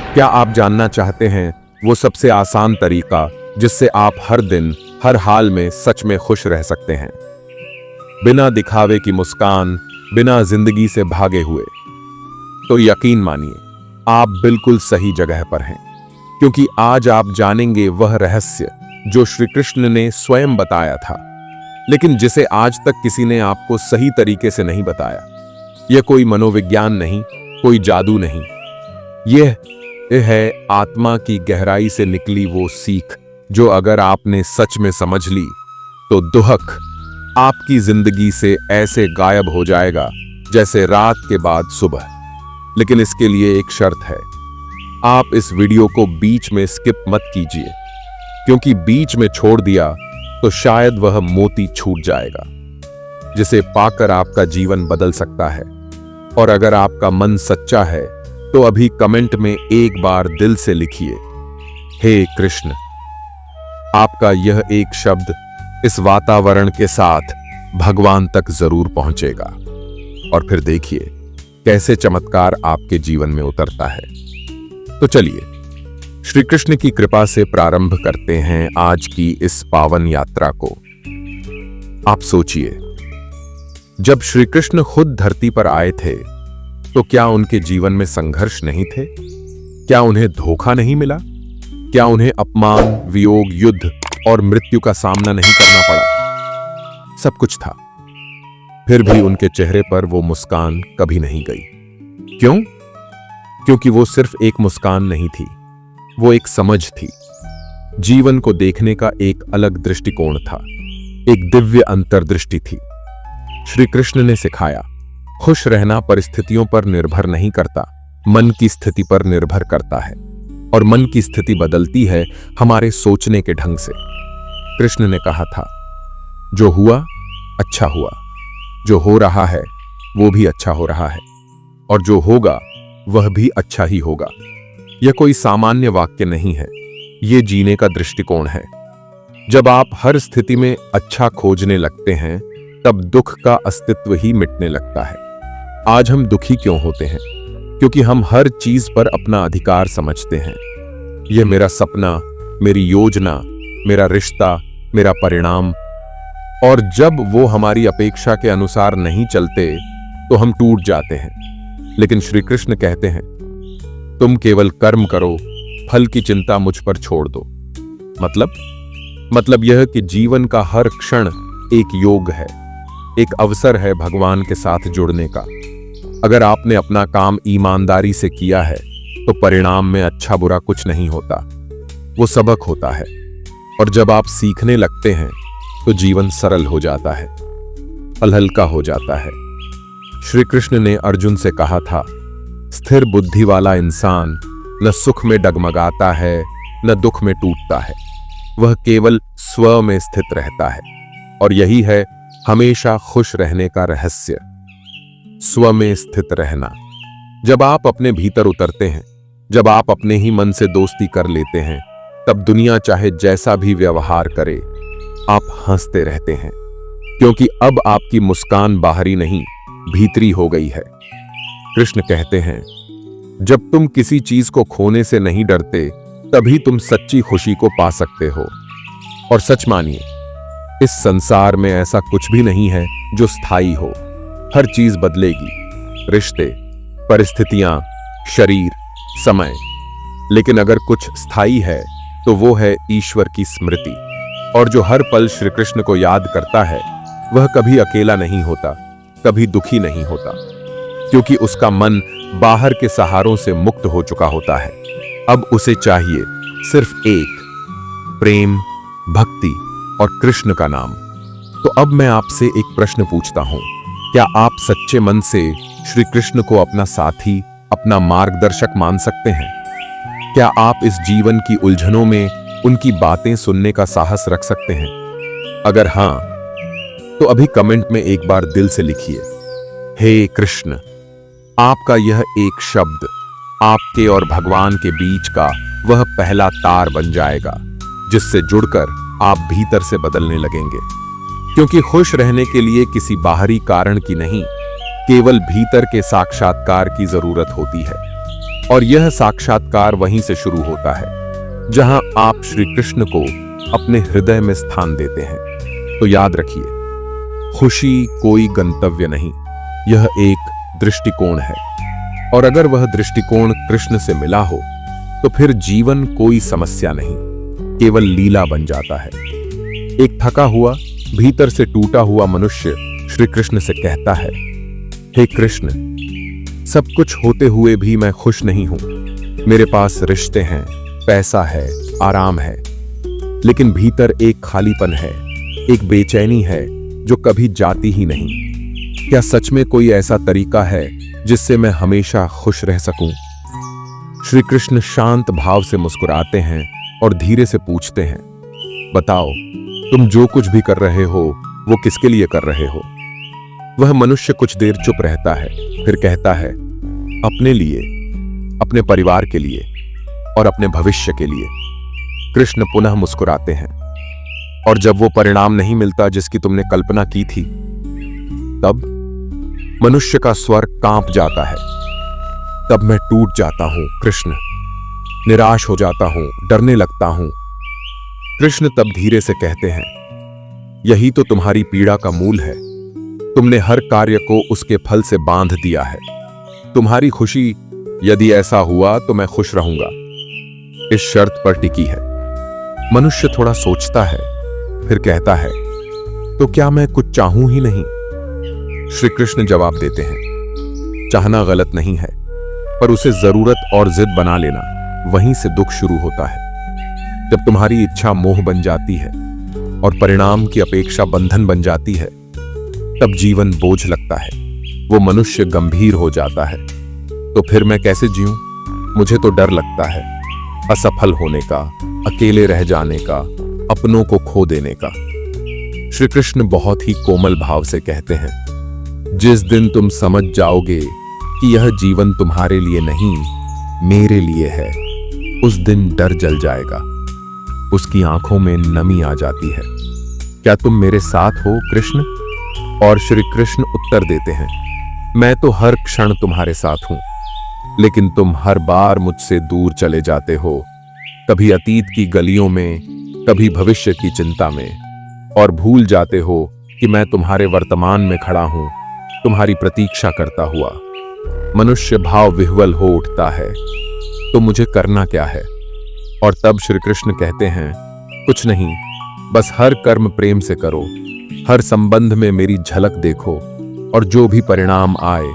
क्या आप जानना चाहते हैं वो सबसे आसान तरीका जिससे आप हर दिन हर हाल में सच में खुश रह सकते हैं, बिना दिखावे की मुस्कान, बिना जिंदगी से भागे हुए? तो यकीन मानिए, आप बिल्कुल सही जगह पर हैं, क्योंकि आज आप जानेंगे वह रहस्य जो श्री कृष्ण ने स्वयं बताया था, लेकिन जिसे आज तक किसी ने आपको सही तरीके से नहीं बताया। यह कोई मनोविज्ञान नहीं, कोई जादू नहीं, यह है आत्मा की गहराई से निकली वो सीख जो अगर आपने सच में समझ ली तो दुख आपकी जिंदगी से ऐसे गायब हो जाएगा जैसे रात के बाद सुबह। लेकिन इसके लिए एक शर्त है, आप इस वीडियो को बीच में स्किप मत कीजिए, क्योंकि बीच में छोड़ दिया तो शायद वह मोती छूट जाएगा जिसे पाकर आपका जीवन बदल सकता है। और अगर आपका मन सच्चा है तो अभी कमेंट में एक बार दिल से लिखिए, हे कृष्ण। आपका यह एक शब्द इस वातावरण के साथ भगवान तक जरूर पहुंचेगा और फिर देखिए कैसे चमत्कार आपके जीवन में उतरता है। तो चलिए श्री कृष्ण की कृपा से प्रारंभ करते हैं आज की इस पावन यात्रा को। आप सोचिए, जब श्री कृष्ण खुद धरती पर आए थे तो क्या उनके जीवन में संघर्ष नहीं थे? क्या उन्हें धोखा नहीं मिला? क्या उन्हें अपमान, वियोग, युद्ध और मृत्यु का सामना नहीं करना पड़ा? सब कुछ था, फिर भी उनके चेहरे पर वो मुस्कान कभी नहीं गई। क्यों? क्योंकि वो सिर्फ एक मुस्कान नहीं थी, वो एक समझ थी। जीवन को देखने का एक अलग दृष्टिकोण था, एक दिव्य अंतर्दृष्टि थी। श्री कृष्ण ने सिखाया, खुश रहना परिस्थितियों पर निर्भर नहीं करता, मन की स्थिति पर निर्भर करता है, और मन की स्थिति बदलती है हमारे सोचने के ढंग से। कृष्ण ने कहा था, जो हुआ अच्छा हुआ, जो हो रहा है वो भी अच्छा हो रहा है, और जो होगा वह भी अच्छा ही होगा। यह कोई सामान्य वाक्य नहीं है, यह जीने का दृष्टिकोण है। जब आप हर स्थिति में अच्छा खोजने लगते हैं तब दुख का अस्तित्व ही मिटने लगता है। आज हम दुखी क्यों होते हैं? क्योंकि हम हर चीज पर अपना अधिकार समझते हैं। यह मेरा सपना, मेरी योजना, मेरा रिश्ता, मेरा परिणाम। और जब वो हमारी अपेक्षा के अनुसार नहीं चलते तो हम टूट जाते हैं। लेकिन श्री कृष्ण कहते हैं, तुम केवल कर्म करो, फल की चिंता मुझ पर छोड़ दो। मतलब यह कि जीवन का हर क्षण एक योग है, एक अवसर है भगवान के साथ जुड़ने का। अगर आपने अपना काम ईमानदारी से किया है तो परिणाम में अच्छा बुरा कुछ नहीं होता, वो सबक होता है। और जब आप सीखने लगते हैं तो जीवन सरल हो जाता है, पल हल्का हो जाता है। श्री कृष्ण ने अर्जुन से कहा था, स्थिर बुद्धि वाला इंसान न सुख में डगमगाता है न दुख में टूटता है, वह केवल स्व में स्थित रहता है। और यही है हमेशा खुश रहने का रहस्य, स्व में स्थित रहना। जब आप अपने भीतर उतरते हैं, जब आप अपने ही मन से दोस्ती कर लेते हैं, तब दुनिया चाहे जैसा भी व्यवहार करे, आप हंसते रहते हैं, क्योंकि अब आपकी मुस्कान बाहरी नहीं भीतरी हो गई है। कृष्ण कहते हैं, जब तुम किसी चीज को खोने से नहीं डरते तभी तुम सच्ची खुशी को पा सकते हो। और सच मानिए, इस संसार में ऐसा कुछ भी नहीं है जो स्थायी हो। हर चीज बदलेगी, रिश्ते, परिस्थितियां, शरीर, समय। लेकिन अगर कुछ स्थायी है तो वो है ईश्वर की स्मृति। और जो हर पल श्री कृष्ण को याद करता है वह कभी अकेला नहीं होता, कभी दुखी नहीं होता, क्योंकि उसका मन बाहर के सहारों से मुक्त हो चुका होता है। अब उसे चाहिए सिर्फ एक, प्रेम, भक्ति और कृष्ण का नाम। तो अब मैं आपसे एक प्रश्न पूछता हूं, क्या आप सच्चे मन से श्री कृष्ण को अपना साथी, अपना मार्गदर्शक मान सकते हैं? क्या आप इस जीवन की उलझनों में उनकी बातें सुनने का साहस रख सकते हैं? अगर हां, तो अभी कमेंट में एक बार दिल से लिखिए, हे कृष्ण। आपका यह एक शब्द आपके और भगवान के बीच का वह पहला तार बन जाएगा जिससे जुड़कर आप भीतर से बदलने लगेंगे। क्योंकि खुश रहने के लिए किसी बाहरी कारण की नहीं, केवल भीतर के साक्षात्कार की जरूरत होती है। और यह साक्षात्कार वहीं से शुरू होता है जहां आप श्री कृष्ण को अपने हृदय में स्थान देते हैं। तो याद रखिए, खुशी कोई गंतव्य नहीं, यह एक दृष्टिकोण है। और अगर वह दृष्टिकोण कृष्ण से मिला हो तो फिर जीवन कोई समस्या नहीं, केवल लीला बन जाता है। एक थका हुआ, भीतर से टूटा हुआ मनुष्य श्री कृष्ण से कहता है, हे कृष्ण, सब कुछ होते हुए भी मैं खुश नहीं हूं। मेरे पास रिश्ते हैं, पैसा है, आराम है, लेकिन भीतर एक खालीपन है, एक बेचैनी है जो कभी जाती ही नहीं। क्या सच में कोई ऐसा तरीका है जिससे मैं हमेशा खुश रह सकूं? श्री कृष्ण शांत भाव से मुस्कुराते हैं और धीरे से पूछते हैं, बताओ, तुम जो कुछ भी कर रहे हो वो किसके लिए कर रहे हो? वह मनुष्य कुछ देर चुप रहता है, फिर कहता है, अपने लिए, अपने परिवार के लिए और अपने भविष्य के लिए। कृष्ण पुनः मुस्कुराते हैं, और जब वो परिणाम नहीं मिलता जिसकी तुमने कल्पना की थी, तब मनुष्य का स्वर कांप जाता है। तब मैं टूट जाता हूं कृष्ण, निराश हो जाता हूं, डरने लगता हूं। कृष्ण तब धीरे से कहते हैं, यही तो तुम्हारी पीड़ा का मूल है। तुमने हर कार्य को उसके फल से बांध दिया है। तुम्हारी खुशी, यदि ऐसा हुआ तो मैं खुश रहूंगा, इस शर्त पर टिकी है। मनुष्य थोड़ा सोचता है, फिर कहता है, तो क्या मैं कुछ चाहूं ही नहीं? श्री कृष्ण जवाब देते हैं, चाहना गलत नहीं है, पर उसे जरूरत और जिद बना लेना, वहीं से दुख शुरू होता है। जब तुम्हारी इच्छा मोह बन जाती है और परिणाम की अपेक्षा बंधन बन जाती है, तब जीवन बोझ लगता है, वो मनुष्य गंभीर हो जाता है। तो फिर मैं कैसे जीऊं? मुझे तो डर लगता है, असफल होने का, अकेले रह जाने का, अपनों को खो देने का। श्री कृष्ण बहुत ही कोमल भाव से कहते हैं, जिस दिन तुम समझ जाओगे कि यह जीवन तुम्हारे लिए नहीं, मेरे लिए है, उस दिन डर जल जाएगा। उसकी आंखों में नमी आ जाती है। क्या तुम मेरे साथ हो कृष्ण? और श्री कृष्ण उत्तर देते हैं, मैं तो हर क्षण तुम्हारे साथ हूं, लेकिन तुम हर बार मुझसे दूर चले जाते हो, कभी अतीत की गलियों में, कभी भविष्य की चिंता में, और भूल जाते हो कि मैं तुम्हारे वर्तमान में खड़ा हूं, तुम्हारी प्रतीक्षा करता हुआ। मनुष्य भाव विह्वल हो उठता है, तो मुझे करना क्या है? और तब श्री कृष्ण कहते हैं, कुछ नहीं, बस हर कर्म प्रेम से करो, हर संबंध में मेरी झलक देखो, और जो भी परिणाम आए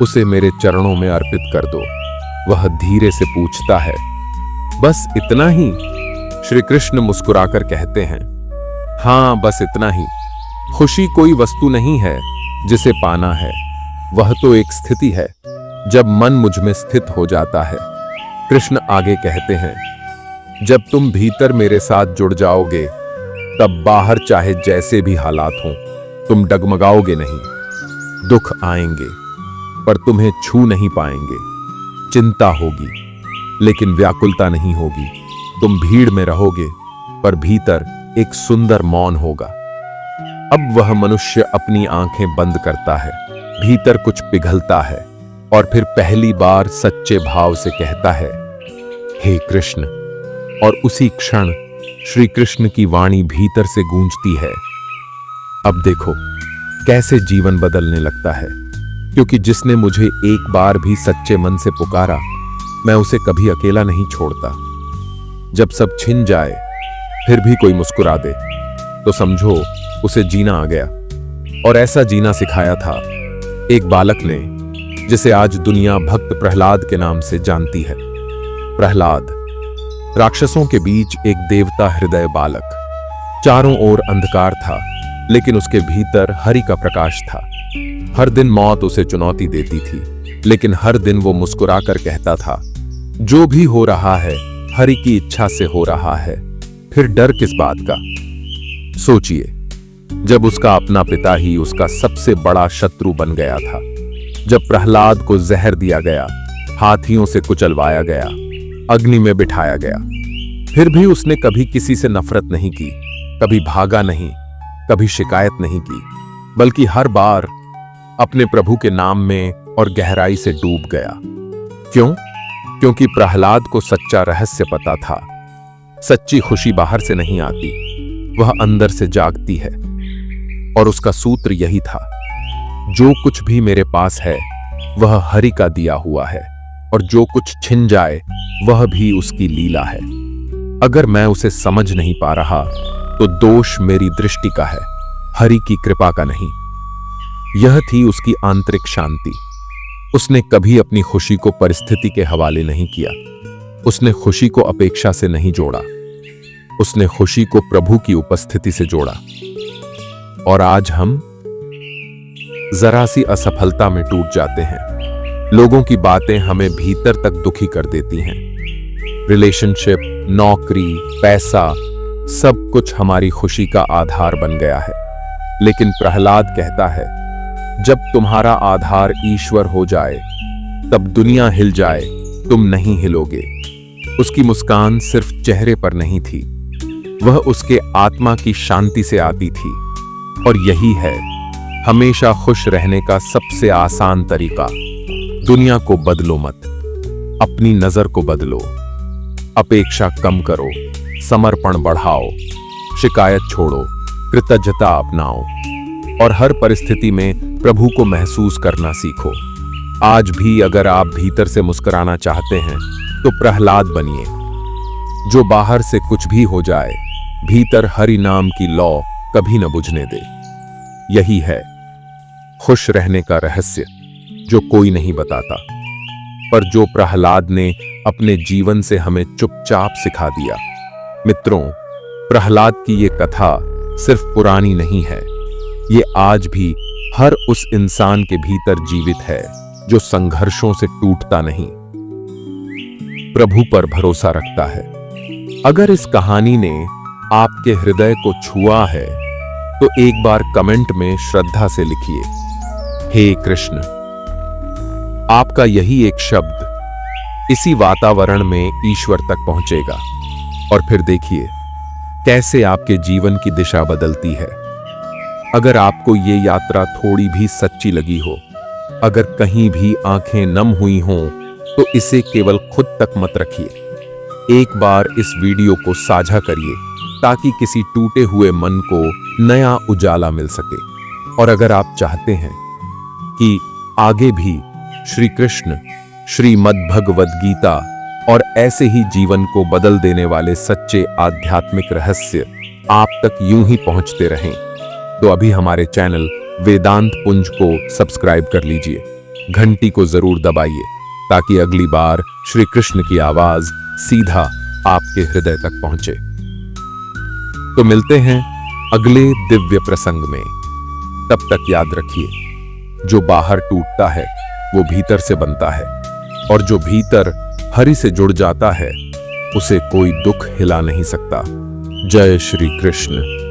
उसे मेरे चरणों में अर्पित कर दो। वह धीरे से पूछता है, बस इतना ही? श्री कृष्ण मुस्कुराकर कहते हैं, हाँ, बस इतना ही। खुशी कोई वस्तु नहीं है जिसे पाना है, वह तो एक स्थिति है, जब मन मुझ में स्थित हो जाता है। कृष्ण आगे कहते हैं, जब तुम भीतर मेरे साथ जुड़ जाओगे, तब बाहर चाहे जैसे भी हालात हों, तुम डगमगाओगे नहीं। दुख आएंगे, पर तुम्हें छू नहीं पाएंगे। चिंता होगी, लेकिन व्याकुलता नहीं होगी। तुम भीड़ में रहोगे, पर भीतर एक सुंदर मौन होगा। अब वह मनुष्य अपनी आंखें बंद करता है, भीतर कुछ पिघलता है, और फिर पहली बार सच्चे भाव से कहता है, हे कृष्ण। और उसी क्षण श्री कृष्ण की वाणी भीतर से गूंजती है, अब देखो कैसे जीवन बदलने लगता है, क्योंकि जिसने मुझे एक बार भी सच्चे मन से पुकारा, मैं उसे कभी अकेला नहीं छोड़ता। जब सब छिन जाए, फिर भी कोई मुस्कुरा दे, तो समझो उसे जीना आ गया। और ऐसा जीना सिखाया था एक बालक ने, जिसे आज दुनिया भक्त प्रहलाद के नाम से जानती है। प्रहलाद, राक्षसों के बीच एक देवता हृदय बालक। चारों ओर अंधकार था, लेकिन उसके भीतर हरि का प्रकाश था। हर दिन मौत उसे चुनौती देती थी, लेकिन हर दिन वो मुस्कुराकर कहता था, जो भी हो रहा है हरि की इच्छा से हो रहा है, फिर डर किस बात का? सोचिए, जब उसका अपना पिता ही उसका सबसे बड़ा शत्रु बन गया था, जब प्रहलाद को जहर दिया गया, हाथियों से कुचलवाया गया, अग्नि में बिठाया गया, फिर भी उसने कभी किसी से नफरत नहीं की, कभी भागा नहीं, कभी शिकायत नहीं की, बल्कि हर बार अपने प्रभु के नाम में और गहराई से डूब गया। क्यों? क्योंकि प्रहलाद को सच्चा रहस्य पता था। सच्ची खुशी बाहर से नहीं आती, वह अंदर से जागती है। और उसका सूत्र यही था, जो कुछ भी मेरे पास है वह हरि का दिया हुआ है, और जो कुछ छिन जाए वह भी उसकी लीला है। अगर मैं उसे समझ नहीं पा रहा तो दोष मेरी दृष्टि का है, हरि की कृपा का नहीं। यह थी उसकी आंतरिक शांति। उसने कभी अपनी खुशी को परिस्थिति के हवाले नहीं किया। उसने खुशी को अपेक्षा से नहीं जोड़ा। उसने खुशी को प्रभु की उपस्थिति से जोड़ा। और आज हम जरा सी असफलता में टूट जाते हैं। लोगों की बातें हमें भीतर तक दुखी कर देती हैं। रिलेशनशिप, नौकरी, पैसा, सब कुछ हमारी खुशी का आधार बन गया है। लेकिन प्रहलाद कहता है, जब तुम्हारा आधार ईश्वर हो जाए तब दुनिया हिल जाए, तुम नहीं हिलोगे। उसकी मुस्कान सिर्फ चेहरे पर नहीं थी, वह उसके आत्मा की शांति से आती थी। और यही है हमेशा खुश रहने का सबसे आसान तरीका। दुनिया को बदलो मत, अपनी नजर को बदलो। अपेक्षा कम करो, समर्पण बढ़ाओ, शिकायत छोड़ो, कृतज्ञता अपनाओ, और हर परिस्थिति में प्रभु को महसूस करना सीखो। आज भी अगर आप भीतर से मुस्कुराना चाहते हैं तो प्रहलाद बनिए। जो बाहर से कुछ भी हो जाए, भीतर हरि नाम की लौ कभी न बुझने दे। यही है खुश रहने का रहस्य, जो कोई नहीं बताता, पर जो प्रहलाद ने अपने जीवन से हमें चुपचाप सिखा दिया। मित्रों, प्रहलाद की ये कथा सिर्फ पुरानी नहीं है, ये आज भी हर उस इंसान के भीतर जीवित है जो संघर्षों से टूटता नहीं, प्रभु पर भरोसा रखता है। अगर इस कहानी ने आपके हृदय को छुआ है तो एक बार कमेंट में श्रद्धा से लिखिए, हे कृष्ण। आपका यही एक शब्द इसी वातावरण में ईश्वर तक पहुंचेगा, और फिर देखिए कैसे आपके जीवन की दिशा बदलती है। अगर आपको ये यात्रा थोड़ी भी सच्ची लगी हो, अगर कहीं भी आंखें नम हुई हों, तो इसे केवल खुद तक मत रखिए। एक बार इस वीडियो को साझा करिए ताकि किसी टूटे हुए मन को नया उजाला मिल सके। और अगर आप चाहते हैं कि आगे भी श्री कृष्ण, श्रीमद् भगवद गीता और ऐसे ही जीवन को बदल देने वाले सच्चे आध्यात्मिक रहस्य आप तक यूं ही पहुंचते रहें, तो अभी हमारे चैनल वेदांत पुंज को सब्सक्राइब कर लीजिए, घंटी को जरूर दबाइए ताकि अगली बार श्री कृष्ण की आवाज सीधा आपके हृदय तक पहुंचे। तो मिलते हैं अगले दिव्य प्रसंग में। तब तक याद रखिए, जो बाहर टूटता है वो भीतर से बनता है, और जो भीतर हरि से जुड़ जाता है उसे कोई दुख हिला नहीं सकता। जय श्री कृष्ण।